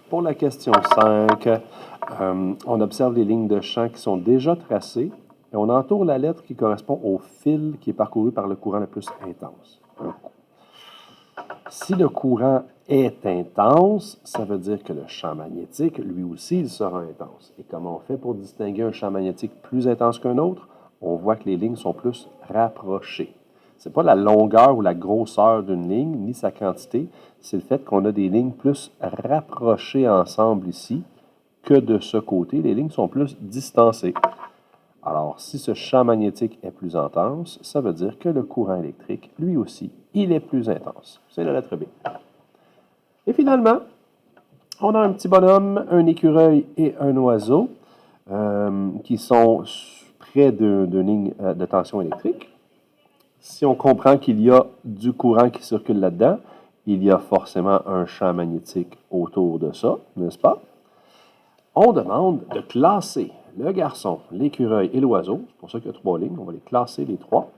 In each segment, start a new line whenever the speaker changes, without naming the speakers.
Pour la question 5, on observe les lignes de champ qui sont déjà tracées et on entoure la lettre qui correspond au fil qui est parcouru par le courant le plus intense. Si le courant est intense, ça veut dire que le champ magnétique, lui aussi, il sera intense. Et comment on fait pour distinguer un champ magnétique plus intense qu'un autre? On voit que les lignes sont plus rapprochées. Ce n'est pas la longueur ou la grosseur d'une ligne, ni sa quantité, c'est le fait qu'on a des lignes plus rapprochées ensemble ici que de ce côté. Les lignes sont plus distancées. Alors, si ce champ magnétique est plus intense, ça veut dire que le courant électrique, lui aussi, il est plus intense. C'est la lettre B. Et finalement, on a un petit bonhomme, un écureuil et un oiseau qui sont près d'une ligne de tension électrique. Si on comprend qu'il y a du courant qui circule là-dedans, il y a forcément un champ magnétique autour de ça, n'est-ce pas? On demande de classer le garçon, l'écureuil et l'oiseau, c'est pour ça qu'il y a 3 lignes, on va les classer les 3,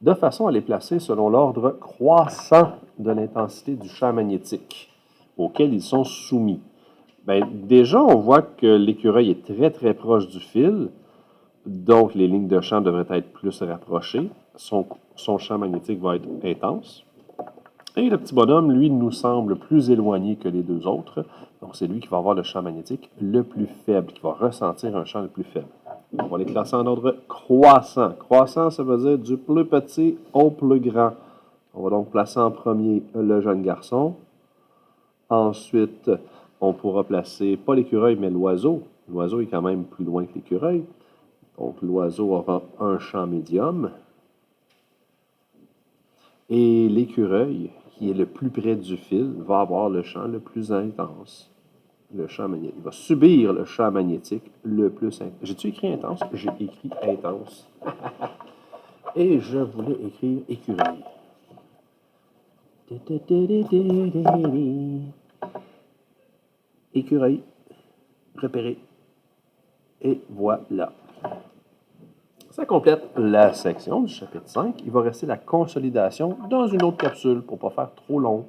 de façon à les placer selon l'ordre croissant de l'intensité du champ magnétique auquel ils sont soumis. Bien, déjà, on voit que l'écureuil est très très proche du fil, donc les lignes de champ devraient être plus rapprochées. Son champ magnétique va être intense. Et le petit bonhomme, lui, nous semble plus éloigné que les deux autres. Donc, c'est lui qui va avoir le champ magnétique le plus faible, qui va ressentir un champ le plus faible. On va les classer en ordre croissant. Croissant, ça veut dire du plus petit au plus grand. On va donc placer en premier le jeune garçon. Ensuite, on pourra placer, pas l'écureuil, mais l'oiseau. L'oiseau est quand même plus loin que l'écureuil. Donc, l'oiseau aura un champ médium. Et l'écureuil, qui est le plus près du fil, va avoir le champ le plus intense. Le champ magnétique. Il va subir le champ magnétique le plus intense. J'ai-tu écrit intense? J'ai écrit intense. Et je voulais écrire écureuil. Écureuil. Repéré. Et voilà. Ça complète la section du chapitre 5. Il va rester la consolidation dans une autre capsule pour ne pas faire trop long.